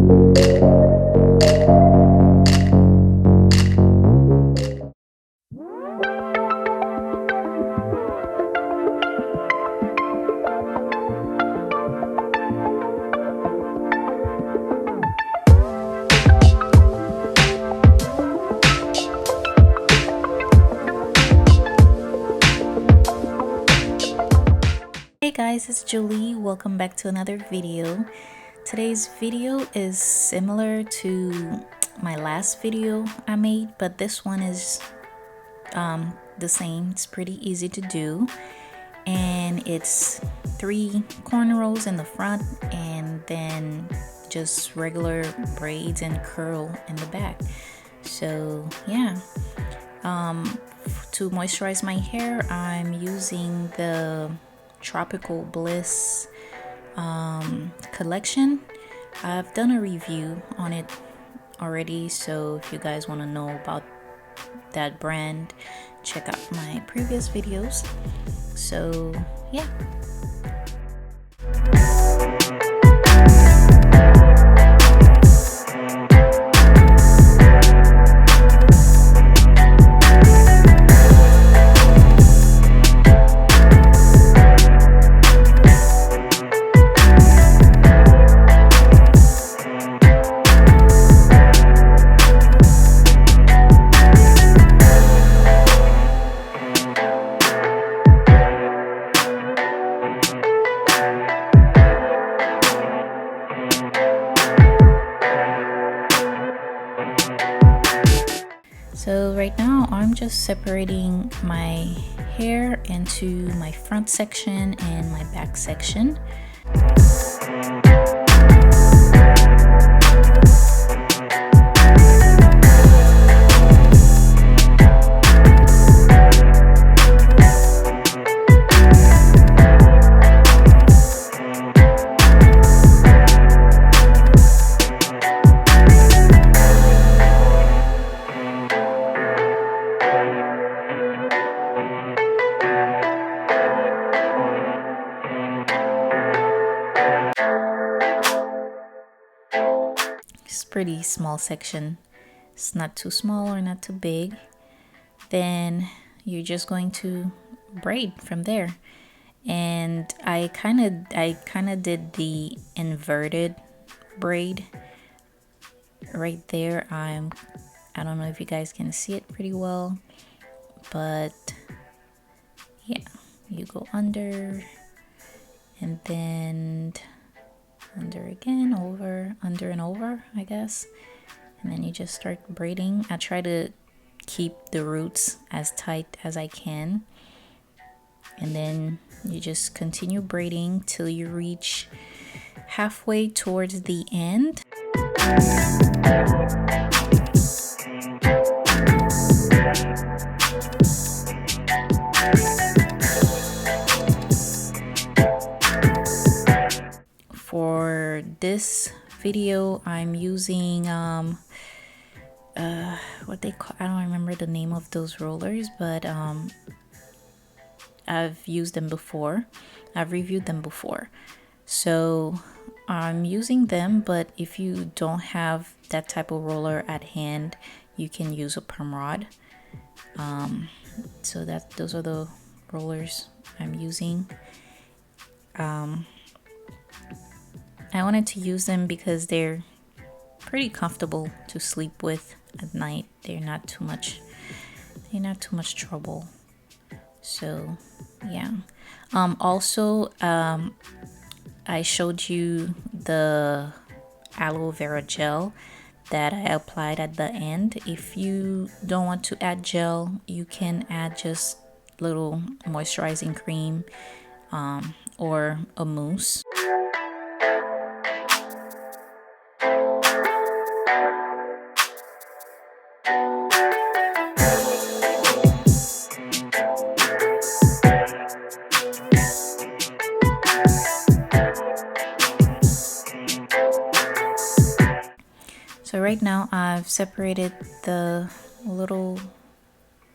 Hey guys, it's Julie. Welcome back to another video. Today's video is similar to my last video I made, but this one is the same. It's pretty easy to do, and it's 3 cornrows in the front and then just regular braids and curl in the back. So yeah, to moisturize my hair, I'm using the Tropical Bliss collection. I've done a review on it already, so if you guys want to know about that brand, check out my previous videos. So yeah. So right now I'm just separating my hair into my front section and my back section. Pretty small section. It's not too small or not too big. Then you're just going to braid from there. And I kind of did the inverted braid right there. I don't know if you guys can see it pretty well, but yeah, you go under and then under again, over, under and over, I guess, and then you just start braiding. I try to keep the roots as tight as I can, and then you just continue braiding till you reach halfway towards the end. For this video, I'm using what they call, I don't remember the name of those rollers, but I've used them before. I've reviewed them before, so I'm using them. But if you don't have that type of roller at hand, you can use a perm rod. So those are the rollers I'm using. I wanted to use them because they're pretty comfortable to sleep with at night. They're not too much trouble. So yeah. Also, I showed you the aloe vera gel that I applied at the end. If you don't want to add gel, you can add just little moisturizing cream or a mousse. So right now I've separated the little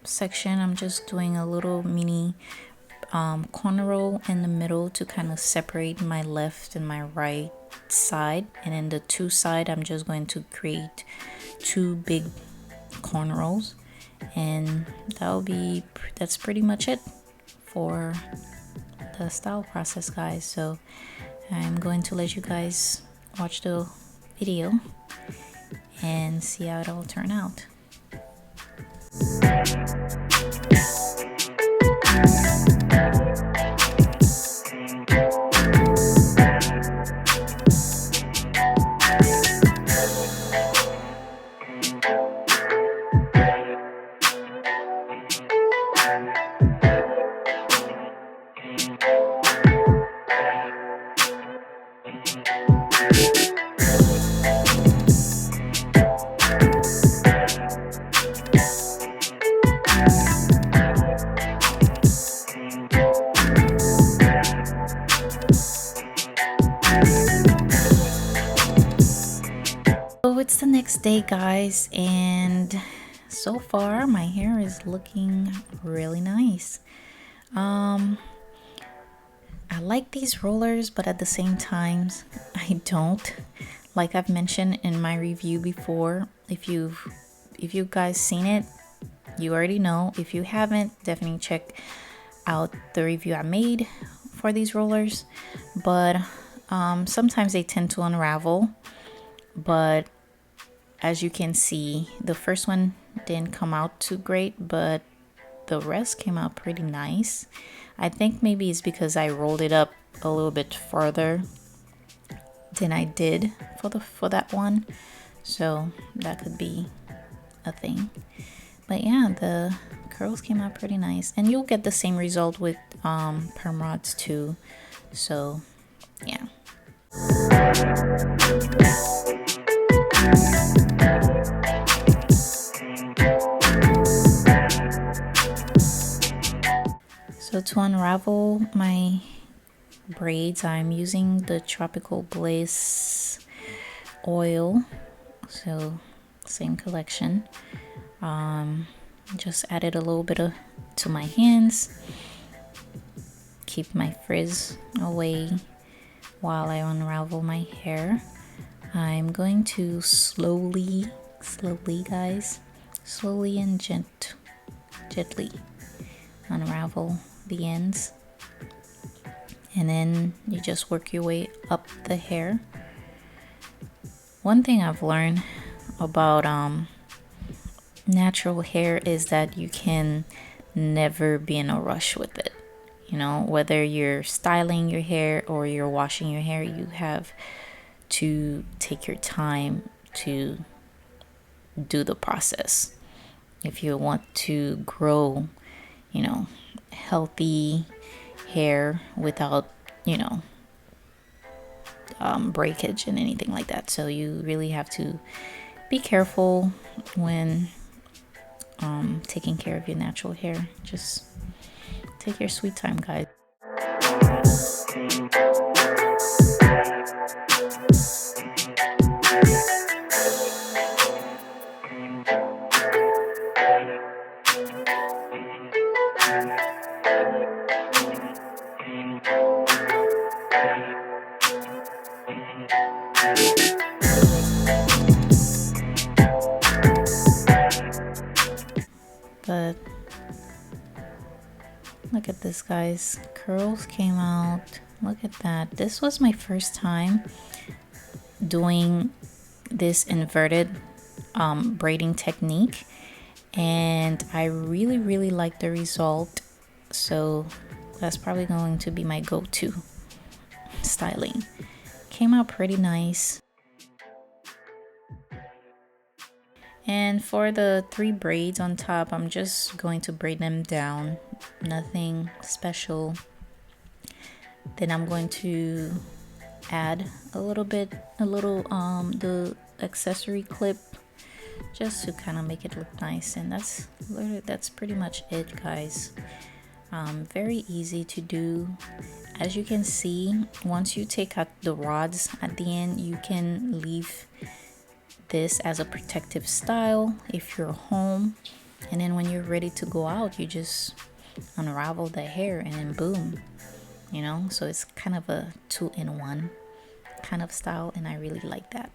section. I'm just doing a little mini cornrow in the middle to kind of separate my left and my right side, and then the two side I'm just going to create two big cornrows, and that's pretty much it for the style process, guys. So I'm going to let you guys watch the video and see how it all turned out. So it's the next day, guys, and so far my hair is looking really nice. I like these rollers, but at the same time I don't. Like I've mentioned in my review before, if you guys seen it, you already know. If you haven't, definitely check out the review I made for these rollers. But sometimes they tend to unravel, but as you can see, the first one didn't come out too great, but the rest came out pretty nice. I think maybe it's because I rolled it up a little bit farther than I did for that one, so that could be a thing. But yeah, the curls came out pretty nice, and you'll get the same result with perm rods too. So yeah. So to unravel my braids, I'm using the Tropical Bliss oil, so same collection. Just added a little bit to my hands, keep my frizz away while I unravel my hair. I'm going to slowly guys, slowly and gently unravel the ends, and then you just work your way up the hair. One thing I've learned about natural hair is that you can never be in a rush with it. You know, whether you're styling your hair or you're washing your hair, you have to take your time to do the process. If you want to grow, you know, healthy hair without, you know, breakage and anything like that. So you really have to be careful when taking care of your natural hair. Just take your sweet time, guys. But look at this, guys. Curls came out. Look at that. This was my first time doing this inverted braiding technique, and I really like the result. So that's probably going to be my go-to styling. Came out pretty nice. And for the 3 braids on top, I'm just going to braid them down, nothing special. Then I'm going to add the accessory clip, just to kind of make it look nice. And that's pretty much it, guys. Very easy to do. As you can see, once you take out the rods at the end, you can leave this as a protective style if you're home, and then when you're ready to go out, you just unravel the hair and then boom, you know. So it's kind of a 2-in-1 kind of style, and I really like that.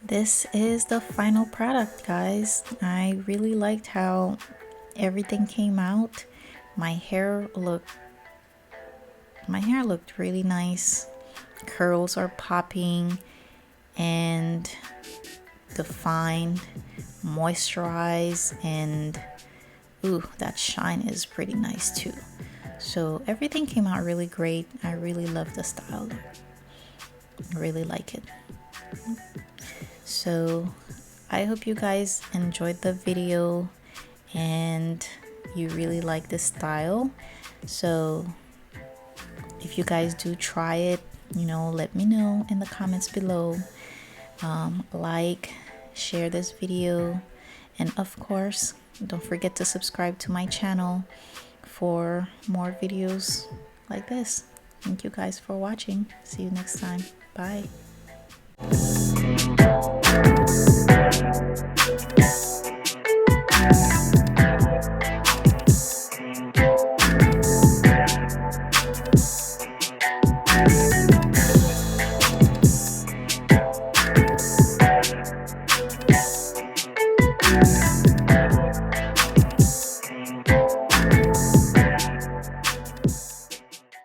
This is the final product, guys. I really liked how everything came out. My hair looked really nice. Curls are popping and defined, moisturized, and ooh, that shine is pretty nice too. So everything came out really great. I really love the style. I really like it. So I hope you guys enjoyed the video and you really like this style. So if you guys do try it, you know, let me know in the comments below. Like, share this video, and of course don't forget to subscribe to my channel for more videos like this. Thank you guys for watching. See you next time. Bye.